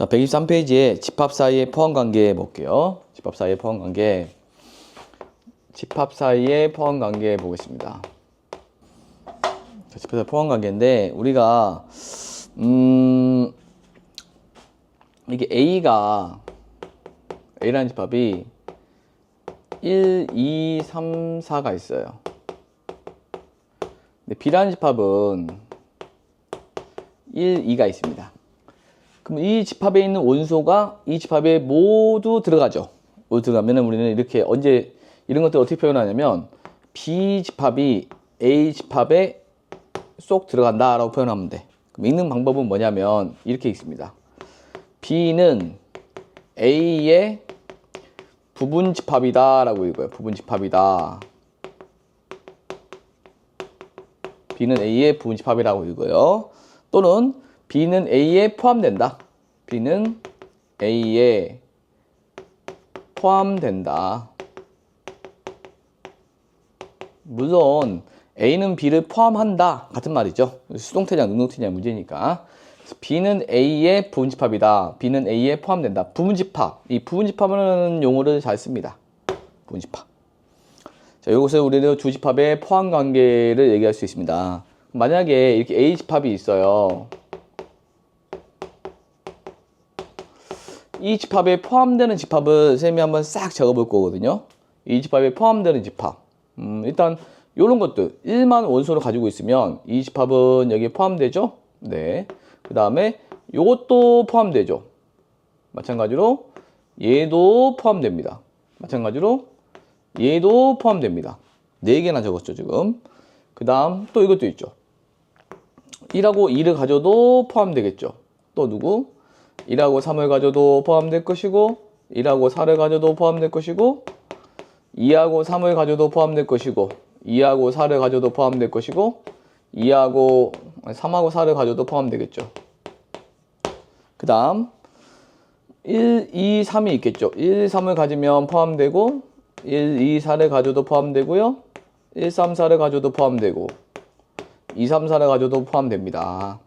자, 123페이지에 집합 사이의 포함 관계 볼게요. 집합 사이의 포함 관계. 집합 사이의 포함 관계 보겠습니다. 자, 집합 사이 포함 관계인데 우리가 이게 A라는 집합이 1, 2, 3, 4가 있어요. 근데 B라는 집합은 1, 2가 있습니다. 그럼 이 집합에 있는 원소가 이 집합에 모두 들어가죠. 모두 들어가면은 우리는 이렇게 언제 이런 것들 어떻게 표현하냐면 B 집합이 A 집합에 쏙 들어간다라고 표현하면 돼. 그럼 읽는 방법은 뭐냐면 이렇게 읽습니다. B는 A의 부분 집합이다 라고 읽어요. 부분 집합이다. B는 A의 부분 집합이라고 읽어요. 또는 B는 A에 포함된다. B는 A에 포함된다. 물론 A는 B를 포함한다 같은 말이죠. 수동태냐 능동태냐 문제니까. B는 A의 부분집합이다. B는 A에 포함된다. 부분집합. 이 부분집합이라는 용어를 잘 씁니다. 부분집합. 자, 여기서 우리는 두 집합의 포함 관계를 얘기할 수 있습니다. 만약에 이렇게 A 집합이 있어요. 이 집합에 포함되는 집합을 쌤이 한번 싹 적어볼 거거든요. 이 집합에 포함되는 집합. 일단 이런 것들 1만 원소를 가지고 있으면 이 집합은 여기에 포함되죠. 네. 그 다음에 이것도 포함되죠. 마찬가지로 얘도 포함됩니다. 마찬가지로 얘도 포함됩니다. 4개나 적었죠 지금. 그 다음 또 이것도 있죠. 1하고 2를 가져도 포함되겠죠. 또 누구? 1하고 3을 가져도 포함될 것이고 1하고 4를 가져도 포함될 것이고 2하고 3을 가져도 포함될 것이고 2하고 4를 가져도 포함될 것이고 3하고 4를 가져도 포함되겠죠. 그 다음 1, 2, 3이 있겠죠. 1, 3을 가지면 포함되고 1, 2, 4를 가져도 포함되고요. 1, 3, 4를 가져도 포함되고 2, 3, 4를 가져도 포함됩니다.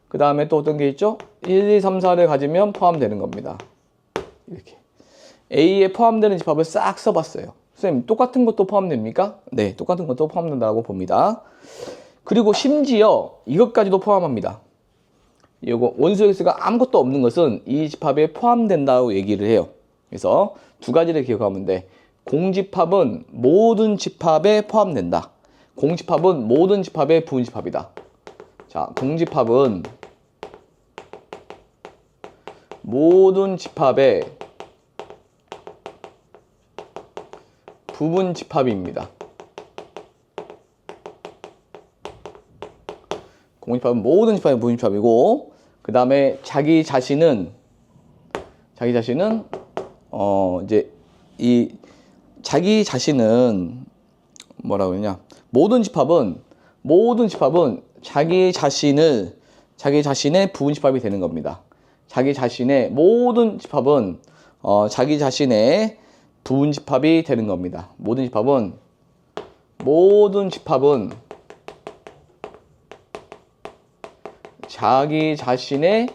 그 다음에 또 어떤 게 있죠? 1, 2, 3, 4를 가지면 포함되는 겁니다. 이렇게 A에 포함되는 집합을 싹 써봤어요. 선생님 똑같은 것도 포함됩니까? 네, 똑같은 것도 포함된다고 봅니다. 그리고 심지어 이것까지도 포함합니다. 이거 원소 x가 아무것도 없는 것은 이 집합에 포함된다고 얘기를 해요. 그래서 두 가지를 기억하면 돼. 공집합은 모든 집합에 포함된다. 공집합은 모든 집합의 부분집합이다. 자, 공집합은 모든 집합의 부분집합입니다. 공집합은 모든 집합의 부분집합이고, 그 다음에 자기 자신은 이제 이 자기 자신은 뭐라고 그러냐? 모든 집합은 자기 자신의 부분집합이 되는 겁니다. 자기 자신의 모든 집합은 자기 자신의 부분집합이 되는 겁니다. 모든 집합은 자기 자신의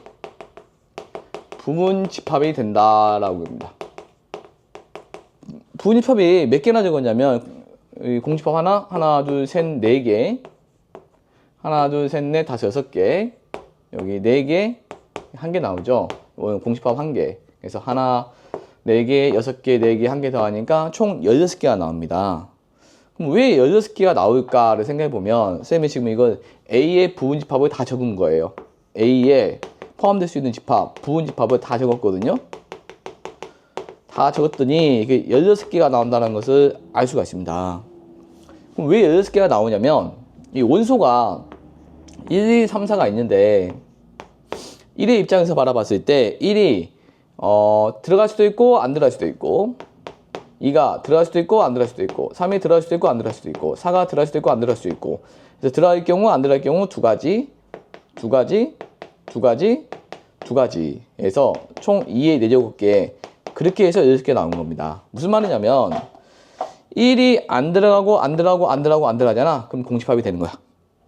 부분집합이 된다라고 합니다. 부분집합이 몇 개나 적었냐면 공집합 하나, 둘, 셋, 4개. 하나, 둘, 셋, 넷, 다섯, 6개. 여기 4개, 1개 나오죠. 공집합 1개. 그래서 하나, 4개, 6개, 4개, 1개 더 하니까 총 16개가 나옵니다. 그럼 왜 16개가 나올까를 생각해보면 쌤이 지금 이걸 A의 부분집합을 다 적은 거예요. A에 포함될 수 있는 집합, 부분집합을 다 적었거든요. 다 적었더니 이게 16개가 나온다는 것을 알 수가 있습니다. 그럼 왜 16개가 나오냐면 이 원소가 1, 2, 3, 4가 있는데 1의 입장에서 바라봤을 때 1이 들어갈 수도 있고 안 들어갈 수도 있고 2가 들어갈 수도 있고 안 들어갈 수도 있고 3이 들어갈 수도 있고 안 들어갈 수도 있고 4가 들어갈 수도 있고 안 들어갈 수도 있고 그래서 들어갈 경우 안 들어갈 경우 두 가지 해서 총 2의 4제곱개 그렇게 해서 16개 나온 겁니다. 무슨 말이냐면 1이 안 들어가잖아. 그럼 공집합이 되는 거야.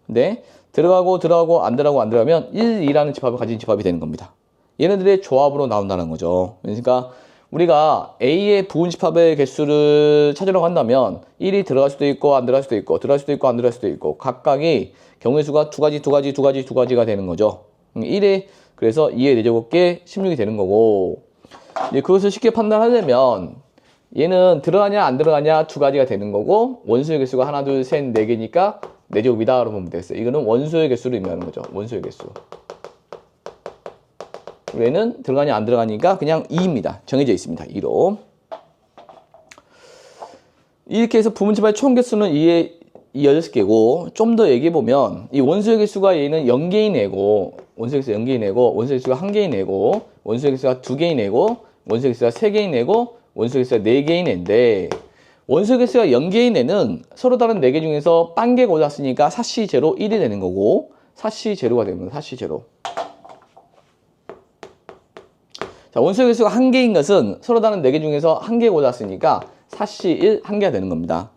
근데 들어가고 안 들어가면 1, 2라는 집합을 가진 집합이 되는 겁니다. 얘네들의 조합으로 나온다는 거죠. 그러니까 우리가 A의 부분집합의 개수를 찾으려고 한다면 1이 들어갈 수도 있고 안 들어갈 수도 있고 들어갈 수도 있고 안 들어갈 수도 있고 각각이 경우의 수가 두 가지가 되는 거죠. 1에 그래서 2의 4제곱계 16이 되는 거고 이제 그것을 쉽게 판단하려면 얘는 들어가냐 안 들어가냐 두 가지가 되는 거고 원소의 개수가 하나 둘 셋 네 개니까 4제곱이다 라고 보면 되겠어요. 이거는 원소의 개수를 의미하는 거죠. 원소의 개수. 얘는 들어가냐 안 들어가니까 그냥 2입니다. 정해져 있습니다. 2로. 이렇게 해서 부분집합의 총 개수는 2의 6개고 좀 더 얘기해보면 이 원소의 개수가 얘는 0개인 애고 원소의 개수가 0개인 애고 원소의 개수가 1개인 애고 원소의 개수가 2개인 애고 원소의 개수가 3개인 애고 원소의 개수가 4개인 애인데 원소의 개수가 0개인 애는 서로 다른 4개 중에서 빵개 골랐으니까 사시 제로 1이 되는 거고 사시 제로가 됩니다. 사시 제로. 자, 원소의 개수가 1개인 것은 서로 다른 4개 중에서 1개 골랐으니까 사시 1, 1개가 되는 겁니다.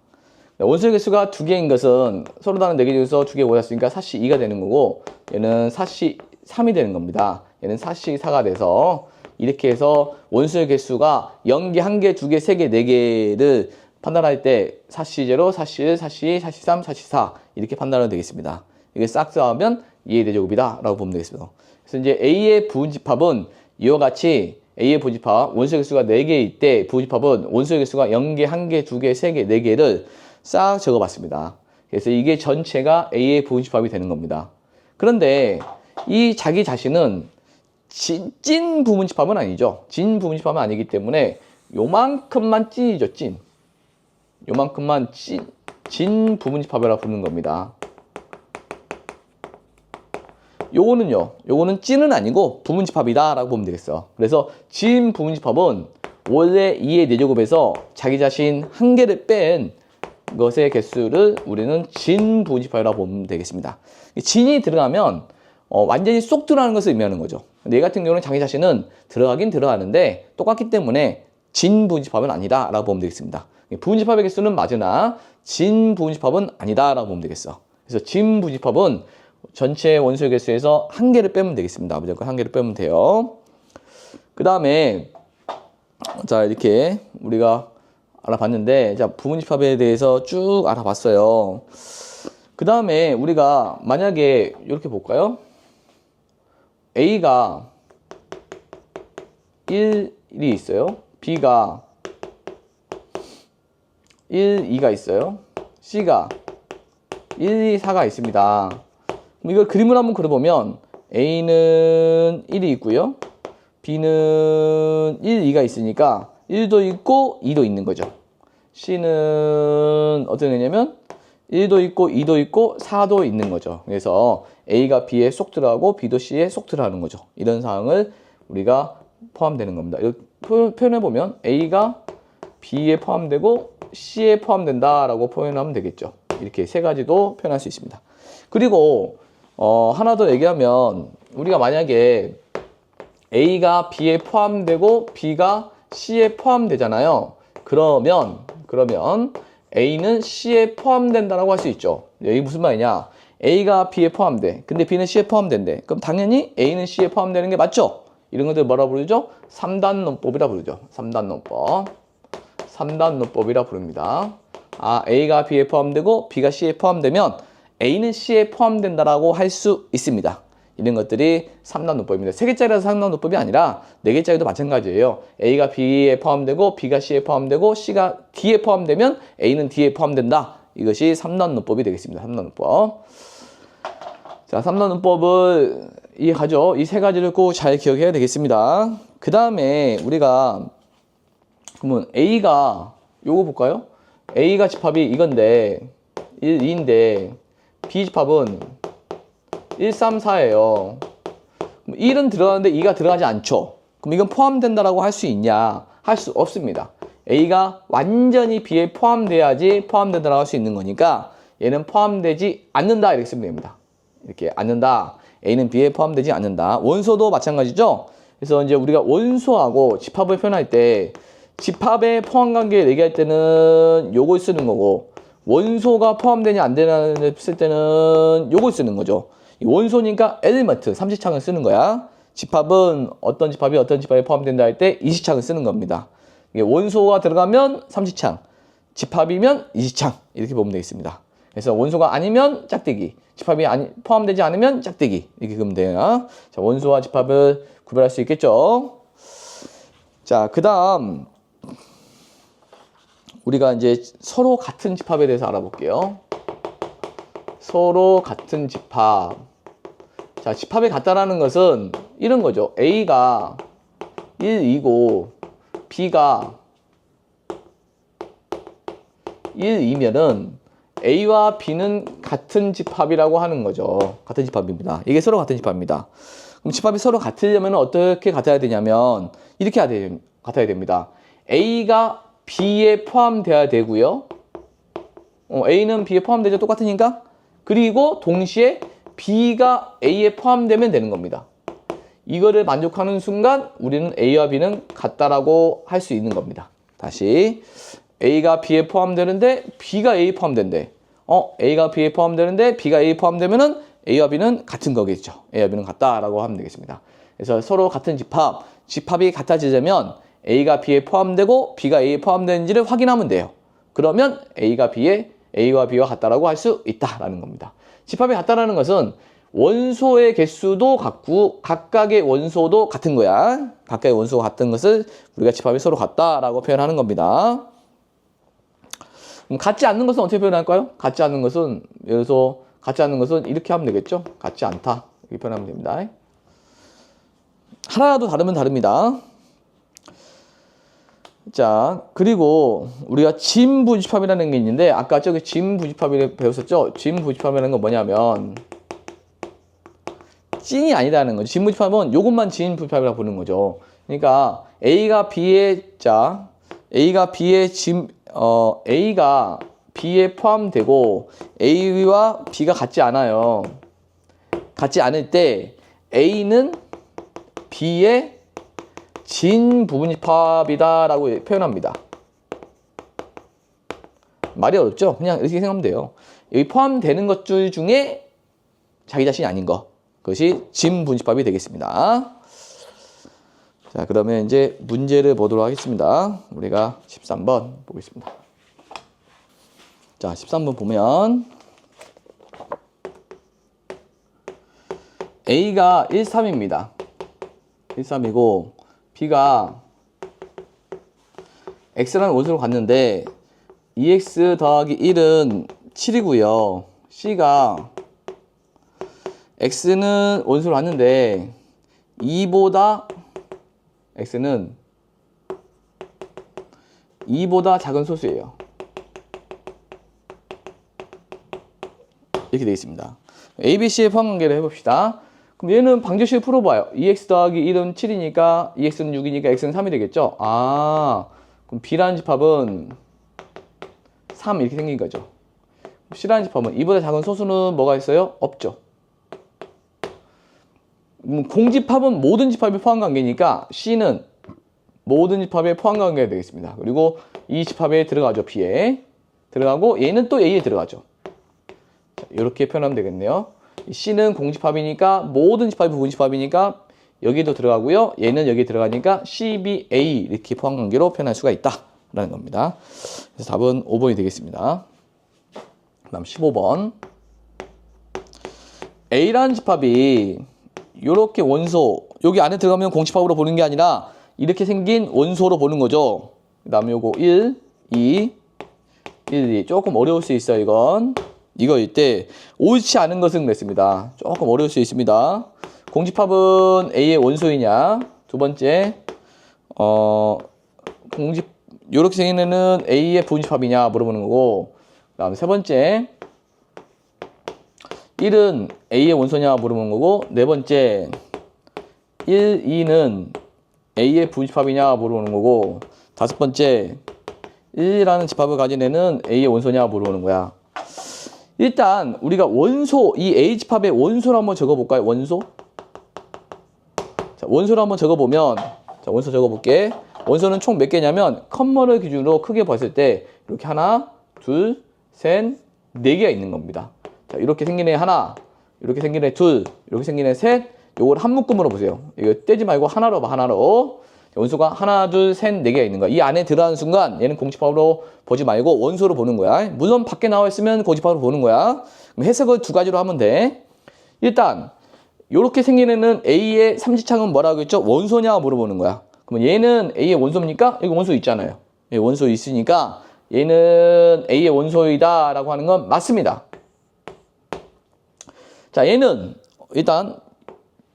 원소의 개수가 2개인 것은 서로 다른 4개 중에서 2개 골랐으니까 사시 2가 되는 거고 얘는 사시 3이 되는 겁니다. 얘는 사시 4가 돼서 이렇게 해서 원소의 개수가 0개, 1개, 2개, 3개, 4개를 판단할 때 사시 제로, 사시 1, 사시 2, 사시 3, 사시 4 이렇게 판단하면 되겠습니다. 이게 싹 더하면 2의 4제곱이다 라고 보면 되겠습니다. 그래서 이제 A의 부분집합은 이와 같이 A의 부분집합, 원소의 개수가 4개일 때 부분집합은 원소의 개수가 0개, 1개, 2개, 3개, 4개를 싹 적어봤습니다. 그래서 이게 전체가 A의 부분집합이 되는 겁니다. 그런데 이 자기 자신은 찐 부분집합은 아니죠. 진 부분집합은 아니기 때문에 요만큼만 찐이죠. 찐. 요만큼만 진 부분집합이라고 부르는 겁니다. 요거는 찐은 아니고 부분집합이다 라고 보면 되겠어. 그래서 진 부분집합은 원래 2의 4제곱에서 자기 자신 1개를 뺀 것의 개수를 우리는 진 부분집합이라고 보면 되겠습니다. 진이 들어가면 완전히 쏙 들어가는 것을 의미하는 거죠. 근데 얘 같은 경우는 자기 자신은 들어가긴 들어가는데 똑같기 때문에 진 부분집합은 아니다 라고 보면 되겠습니다. 부분집합의 개수는 맞으나 진 부분집합은 아니다 라고 보면 되겠어. 그래서 진 부분집합은 전체 원소의 개수에서 1개를 빼면 되겠습니다. 무조건 1개를 빼면 돼요. 그 다음에 자 이렇게 우리가 알아봤는데 자 부분집합에 대해서 쭉 알아봤어요. 그 다음에 우리가 만약에 이렇게 볼까요? A가 1이 있어요. B가 1, 2가 있어요. C가 1, 2, 4가 있습니다. 이걸 그림을 한번 그려보면 A는 1이 있고요. B는 1, 2가 있으니까 1도 있고 2도 있는 거죠. C는 어떻게 되냐면 1도 있고 2도 있고 4도 있는 거죠. 그래서 A가 B에 쏙 들어가고 B도 C에 쏙 들어가는 거죠. 이런 상황을 우리가 포함되는 겁니다. 이렇게 표현해보면 A가 B에 포함되고 C에 포함된다라고 표현하면 되겠죠. 이렇게 세 가지도 표현할 수 있습니다. 그리고 하나 더 얘기하면 우리가 만약에 A가 B에 포함되고 B가 C에 포함되잖아요. 그러면 A는 C에 포함된다라고 할 수 있죠. 이게 무슨 말이냐? A가 B에 포함돼. 근데 B는 C에 포함된대. 그럼 당연히 A는 C에 포함되는 게 맞죠? 이런 것들 뭐라 부르죠? 3단 논법이라 부르죠. 3단 논법. 3단 논법이라 부릅니다. A가 B에 포함되고 B가 C에 포함되면 A는 C에 포함된다라고 할 수 있습니다. 이런 것들이 3단 논법입니다. 3개짜리라서 3단 논법이 아니라 4개짜리도 마찬가지예요. A가 B에 포함되고 B가 C에 포함되고 C가 D에 포함되면 A는 D에 포함된다. 이것이 3단 논법이 되겠습니다. 3단 논법. 자, 3단 논법을 이해하죠. 이 세 가지를 꼭 잘 기억해야 되겠습니다. 그 다음에 우리가 그러면 A가 요거 볼까요? A가 집합이 이건데 1, 2인데 B 집합은 1, 3, 4예요. 1은 들어가는데 2가 들어가지 않죠. 그럼 이건 포함된다라고 할 수 있냐? 할 수 없습니다. A가 완전히 B에 포함돼야지 포함된다라고 할 수 있는 거니까 얘는 포함되지 않는다 이렇게 쓰면 됩니다. 이렇게 않는다. A는 B에 포함되지 않는다. 원소도 마찬가지죠. 그래서 이제 우리가 원소하고 집합을 표현할 때 집합의 포함관계를 얘기할 때는 요걸 쓰는 거고 원소가 포함되냐 안 되냐 쓸 때는 요걸 쓰는 거죠. 원소니까 엘리먼트, 삼지창을 쓰는 거야. 집합은 어떤 집합에 포함된다 할 때 이시창을 쓰는 겁니다. 이게 원소가 들어가면 삼시창, 집합이면 이시창 이렇게 보면 되겠습니다. 그래서 원소가 아니면 짝대기, 집합이 포함되지 않으면 짝대기 이렇게 그러면 돼요. 자, 원소와 집합을 구별할 수 있겠죠. 자, 그 다음 우리가 이제 서로 같은 집합에 대해서 알아볼게요. 서로 같은 집합. 자, 집합이 같다라는 것은 이런 거죠. A가 1, 2고 B가 1, 2면은 A와 B는 같은 집합이라고 하는 거죠. 같은 집합입니다. 이게 서로 같은 집합입니다. 그럼 집합이 서로 같으려면 어떻게 같아야 되냐면 이렇게 같아야 됩니다. A가 B에 포함되어야 되고요. A는 B에 포함되죠. 똑같으니까. 그리고 동시에 B가 A에 포함되면 되는 겁니다. 이거를 만족하는 순간 우리는 A와 B는 같다라고 할 수 있는 겁니다. 다시 A가 B에 포함되는데 B가 A에 포함된대. A가 B에 포함되는데 B가 A에 포함되면은 A와 B는 같은 거겠죠. A와 B는 같다라고 하면 되겠습니다. 그래서 서로 같은 집합이 같아지려면 A가 B에 포함되고 B가 A에 포함되는지를 확인하면 돼요. 그러면 A와 B와 같다라고 할 수 있다라는 겁니다. 집합이 같다라는 것은 원소의 개수도 같고 각각의 원소도 같은 거야. 각각의 원소가 같은 것을 우리가 집합이 서로 같다라고 표현하는 겁니다. 그럼 같지 않는 것은 어떻게 표현할까요? 같지 않는 것은 예를 들어서 같지 않는 것은 이렇게 하면 되겠죠. 같지 않다 이렇게 표현하면 됩니다. 하나라도 다르면 다릅니다. 자, 그리고 우리가 진부집합이라는 게 있는데 아까 저기 진부집합을 배웠었죠? 진부집합이라는 건 뭐냐면 찐이 아니다는 거죠. 진부집합은 요것만 진부집합이라고 부르는 거죠. 그러니까 A가 B에 포함되고 A와 B가 같지 않아요. 같지 않을 때 A는 B의 진부분집합이다라고 표현합니다. 말이 어렵죠? 그냥 이렇게 생각하면 돼요. 여기 포함되는 것들 중에 자기 자신이 아닌 것. 그것이 진부분집합이 되겠습니다. 자, 그러면 이제 문제를 보도록 하겠습니다. 우리가 13번 보겠습니다. 자, 13번 보면 A가 1, 3입니다. 1, 3이고 B가 X라는 원소로 갔는데 2X 더하기 1은 7이고요. C가 X는 원소로 갔는데 2보다 X는 2보다 작은 소수예요. 이렇게 되어 있습니다. A, B, C의 포함관계를 해봅시다. 그럼 얘는 방정식을 풀어봐요. 2x 더하기 1은 7이니까 2x는 6이니까 x는 3이 되겠죠? 그럼 B라는 집합은 3 이렇게 생긴 거죠. C라는 집합은 2보다 작은 소수는 뭐가 있어요? 없죠. 공집합은 모든 집합이 포함관계니까 C는 모든 집합의 포함관계가 되겠습니다. 그리고 이 집합에 들어가죠. B에 들어가고 얘는 또 A에 들어가죠. 자, 이렇게 표현하면 되겠네요. C는 공집합이니까 모든 집합이 부분집합이니까 여기도 들어가고요. 얘는 여기 들어가니까 CBA 이렇게 포함관계로 표현할 수가 있다라는 겁니다. 그래서 답은 5번이 되겠습니다. 다음 15번. A라는 집합이 이렇게 원소 여기 안에 들어가면 공집합으로 보는 게 아니라 이렇게 생긴 원소로 보는 거죠. 그 다음에 요거 1, 2, 1, 2 조금 어려울 수 있어요. 이거일 때 옳지 않은 것은 그랬습니다. 조금 어려울 수 있습니다. 공집합은 A의 원소이냐? 두 번째 이렇게 생긴 애는 A의 부분집합이냐 물어보는 거고, 그 다음 세 번째 1은 A의 원소냐 물어보는 거고, 네 번째 1, 2는 A의 부분집합이냐 물어보는 거고, 다섯 번째 1이라는 집합을 가진 애는 A의 원소냐 물어보는 거야. 일단 우리가 원소, 이 A 집합의 원소를 한번 적어볼까요? 원소? 자, 원소를 한번 적어보면, 자, 원소 적어볼게. 원소는 총 몇 개냐면 컴마를 기준으로 크게 봤을 때 이렇게 하나, 둘, 셋, 네 개가 있는 겁니다. 자, 이렇게 생긴 애 하나, 이렇게 생긴 애 둘, 이렇게 생긴 애 셋, 요걸 한 묶음으로 보세요. 이거 떼지 말고 하나로 봐, 하나로. 원소가 하나, 둘, 셋, 네 개가 있는 거야. 이 안에 들어가는 순간 얘는 공집합으로 보지 말고 원소로 보는 거야. 물론 밖에 나와 있으면 공집합으로 보는 거야. 그럼 해석을 두 가지로 하면 돼. 일단 요렇게 생긴 애는 A의 삼지창은 뭐라고 했죠? 원소냐 물어보는 거야. 그럼 얘는 A의 원소입니까? 여기 원소 있잖아요. 여기 원소 있으니까 얘는 A의 원소이다 라고 하는 건 맞습니다. 자, 얘는 일단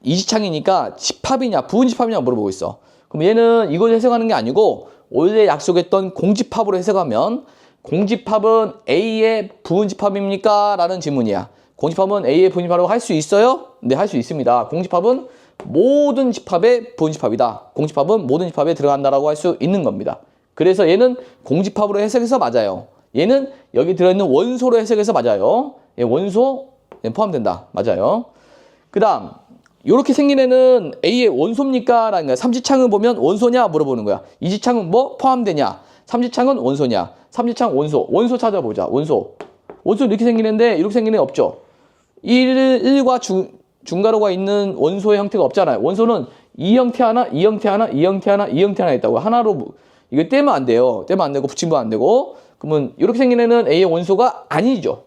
이지창이니까 집합이냐 부분집합이냐 물어보고 있어. 그럼 얘는 이걸 해석하는 게 아니고 원래 약속했던 공집합으로 해석하면 공집합은 A의 부분집합입니까? 라는 질문이야. 공집합은 A의 부분집합이라고 할 수 있어요? 네, 할 수 있습니다. 공집합은 모든 집합의 부분집합이다. 공집합은 모든 집합에 들어간다라고 할 수 있는 겁니다. 그래서 얘는 공집합으로 해석해서 맞아요. 얘는 여기 들어있는 원소로 해석해서 맞아요. 얘 원소 포함된다. 맞아요. 그 다음 이렇게 생긴 애는 A의 원소입니까? 라는 거야. 삼지창을 보면 원소냐 물어보는 거야. 이지창은 뭐 포함되냐? 삼지창은 원소냐? 삼지창 원소. 원소 찾아보자. 원소. 원소 이렇게 생긴 애인데 이렇게 생긴 애 없죠? 1과 중괄호가 있는 원소의 형태가 없잖아요. 원소는 이 형태 하나, 이 형태 하나, 이 형태 하나, 이 형태 하나 있다고. 하나로 이거 떼면 안 돼요. 떼면 안 되고 붙이면 안 되고. 그러면 이렇게 생긴 애는 A의 원소가 아니죠.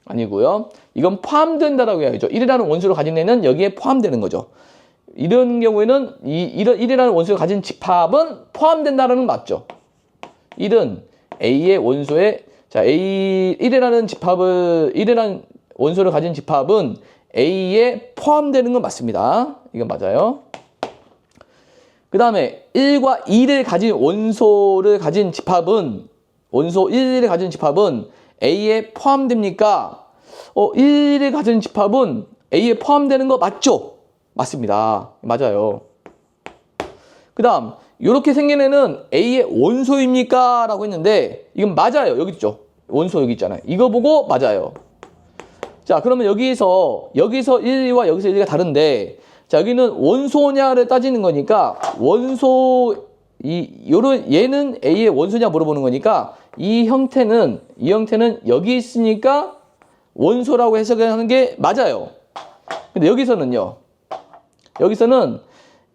아니고요. 이건 포함된다라고 해야죠. 1이라는 원소를 가진 애는 여기에 포함되는 거죠. 이런 경우에는 1이라는 원소를 가진 집합은 포함된다라는 건 맞죠. 1은 A의 원소에 자, 1이라는 원소를 가진 집합은 A에 포함되는 건 맞습니다. 이건 맞아요. 그 다음에 1과 2를 가진 원소를 가진 집합은 원소 1을 가진 집합은 A에 포함됩니까? 1을 가진 집합은 A에 포함되는 거 맞죠? 맞습니다. 맞아요. 그 다음 이렇게 생긴 애는 A의 원소입니까? 라고 했는데 이건 맞아요. 여기 있죠. 원소 여기 있잖아요. 이거 보고 맞아요. 자, 그러면 여기서 1과 여기서 1가 다른데 자, 여기는 원소냐를 따지는 거니까 얘는 A의 원소냐 물어보는 거니까 이 형태는 여기 있으니까 원소라고 해석하는 게 맞아요. 근데 여기서는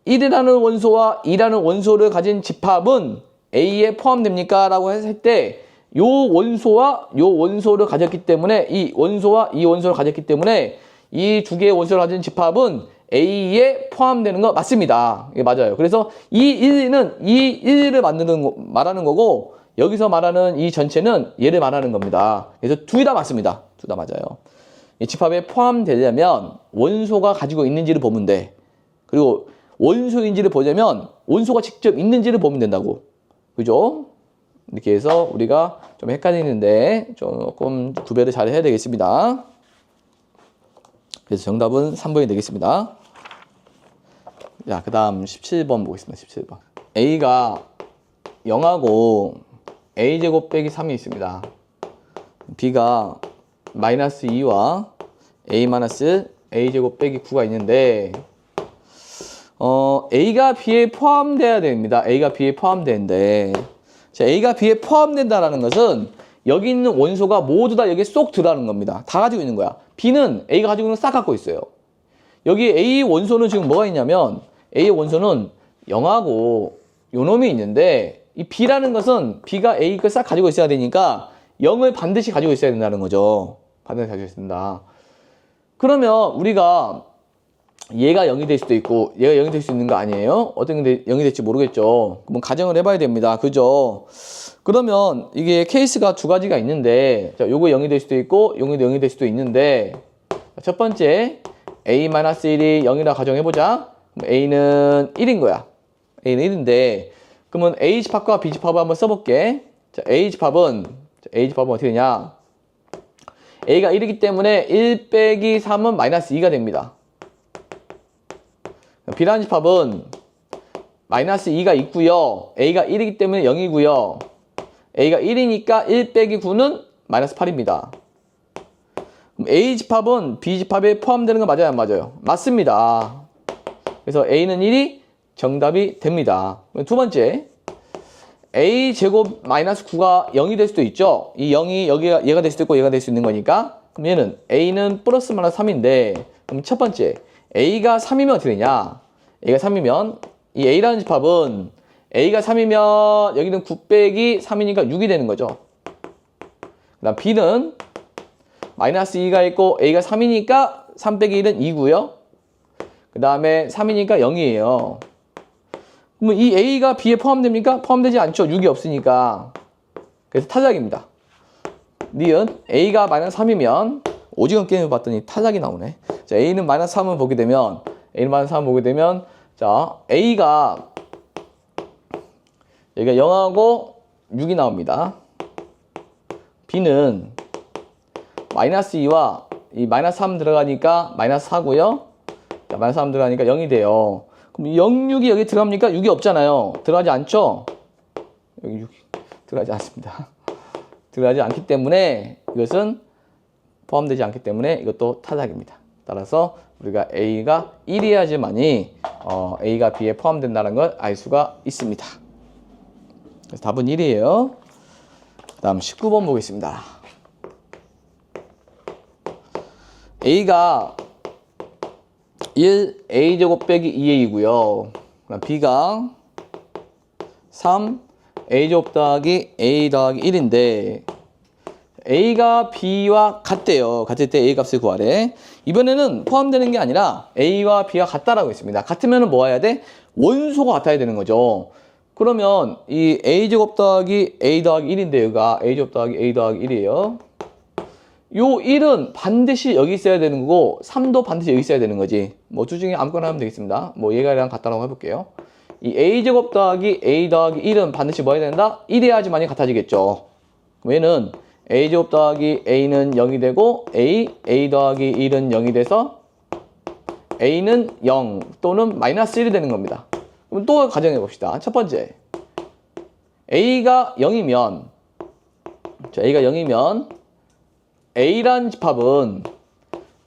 1이라는 원소와 2라는 원소를 가진 집합은 A에 포함됩니까? 라고 했을 때 요 원소와 요 원소를 가졌기 때문에 이 원소와 이 원소를 가졌기 때문에 이 두 개의 원소를 가진 집합은 A에 포함되는 거 맞습니다. 이게 맞아요. 그래서 이 1은 이 1을 말하는 거고 여기서 말하는 이 전체는 얘를 말하는 겁니다. 그래서 둘 다 맞습니다. 둘 다 맞아요. 이 집합에 포함되려면 원소가 가지고 있는지를 보면 돼. 그리고 원소인지를 보려면 원소가 직접 있는지를 보면 된다고. 그죠? 이렇게 해서 우리가 좀 헷갈리는데 조금 구별을 잘 해야 되겠습니다. 그래서 정답은 3번이 되겠습니다. 자, 그 다음 17번 보겠습니다. 17번. A가 0하고 A제곱 빼기 3이 있습니다. B가 마이너스 2와 A 마이너스 A제곱 빼기 9가 있는데 A가 B에 포함돼야 됩니다. A가 B에 포함되는데 자, A가 B에 포함된다라는 것은 여기 있는 원소가 모두 다 여기에 쏙 들어가는 겁니다. 다 가지고 있는 거야. B는 A가 가지고 있는 거 싹 갖고 있어요. 여기 A 원소는 지금 뭐가 있냐면 A의 원소는 0하고 요 놈이 있는데 이 B라는 것은 B가 A 걸 싹 가지고 있어야 되니까 0을 반드시 가지고 있어야 된다는 거죠. 반드시 가지고 있습니다. 그러면 우리가 얘가 0이 될 수도 있고 얘가 0이 될 수 있는 거 아니에요? 어떤 게 0이 될지 모르겠죠. 그럼 가정을 해봐야 됩니다. 그죠? 그러면 이게 케이스가 두 가지가 있는데 자, 요거 0이 될 수도 있고 요거 0이 될 수도 있는데 첫 번째 A-1이 0이라 가정해보자. 그럼 A는 1인 거야. A는 1인데 그러면 A집합과 B집합을 한번 써볼게. 자, A집합은 어떻게 되냐? A가 1이기 때문에 1 빼기 3은 마이너스 2가 됩니다. B라는 집합은 마이너스 2가 있고요. A가 1이기 때문에 0이고요. A가 1이니까 1 빼기 9는 마이너스 8입니다. 그럼 A집합은 B집합에 포함되는 거 맞아요? 안 맞아요? 맞습니다. 그래서 A는 1이 정답이 됩니다. 두 번째, A제곱 마이너스 9가 0이 될 수도 있죠. 이 0이 얘가 될 수도 있고 얘가 될 수 있는 거니까 그럼 얘는 A는 플러스 마이너스 3인데 그럼 첫 번째 A가 3이면 어떻게 되냐? A가 3이면 이 A라는 집합은 A가 3이면 여기는 9 빼기 3이니까 6이 되는 거죠. 그 다음 B는 마이너스 2가 있고 A가 3이니까 3 빼기 1은 2고요. 그 다음에 3이니까 0이에요. 그러면 이 A가 B에 포함됩니까? 포함되지 않죠. 6이 없으니까. 그래서 타작입니다. 니은 A가 마이너스 3이면 오징어 게임을 봤더니 타작이 나오네. 자, A는 마이너스 3을 보게 되면 자, A가 여기가 0하고 6이 나옵니다. B는 마이너스 2와 이 마이너스 3 들어가니까 마이너스 4고요. 자, 마이너스 3 들어가니까 0이 돼요. 그럼 0, 6이 여기 들어갑니까? 6이 없잖아요. 들어가지 않죠? 여기 6이 들어가지 않습니다. 들어가지 않기 때문에 이것은 포함되지 않기 때문에 이것도 타작입니다. 따라서 우리가 A가 1이어야지만이 A가 B에 포함된다는 걸 알 수가 있습니다. 그래서 답은 1이에요. 그 다음 19번 보겠습니다. A가 1 A제곱 빼기 2A이고요. B가 3 A제곱 더하기 A 더하기 1인데 A가 B와 같대요. 같을 때 A 값을 구하래. 이번에는 포함되는 게 아니라 A와 B가 같다라고 했습니다. 같으면 뭐 해야 돼? 원소가 같아야 되는 거죠. 그러면 이 A제곱 더하기 A 더하기 1인데 여기가 A제곱 더하기 A 더하기 1이에요. 요 1은 반드시 여기 있어야 되는 거고 3도 반드시 여기 있어야 되는 거지. 뭐 둘 중에 아무거나 하면 되겠습니다. 뭐 얘가 이랑 같다라고 해볼게요. 이 A제곱 더하기 A 더하기 1은 반드시 뭐 해야 된다? 1해야지만이 같아지겠죠. 얘는 A제곱 더하기 A는 0이 되고 A 더하기 1은 0이 돼서 A는 0 또는 마이너스 1이 되는 겁니다. 그럼 또 가정해 봅시다. 첫 번째 A가 0이면 A란 집합은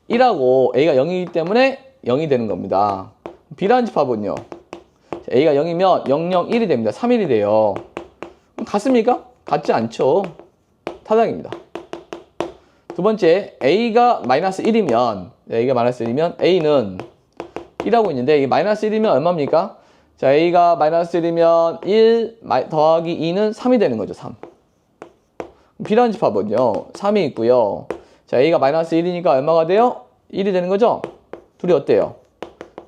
1하고 A가 0이기 때문에 0이 되는 겁니다. B란 집합은요. A가 0이면 0, 0, 1이 됩니다. 3, 1이 돼요. 같습니까? 같지 않죠. 타작입니다. 두 번째, A가 마이너스 1이면 A는 1하고 있는데 이게 마이너스 1이면 얼마입니까? 자, A가 마이너스 1이면 1 더하기 2는 3이 되는 거죠. 3. B라는 집합은요. 3이 있고요. 자, A가 마이너스 1이니까 얼마가 돼요? 1이 되는 거죠? 둘이 어때요?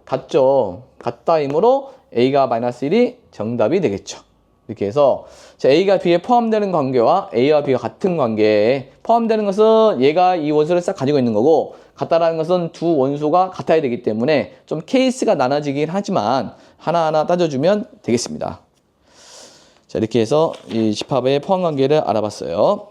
같죠. 같다이므로 A가 마이너스 1이 정답이 되겠죠. 이렇게 해서 자, A가 B에 포함되는 관계와 A와 B가 같은 관계에 포함되는 것은 얘가 이 원소를 싹 가지고 있는 거고 같다라는 것은 두 원소가 같아야 되기 때문에 좀 케이스가 나눠지긴 하지만 하나하나 따져주면 되겠습니다. 자, 이렇게 해서 이 집합의 포함 관계를 알아봤어요.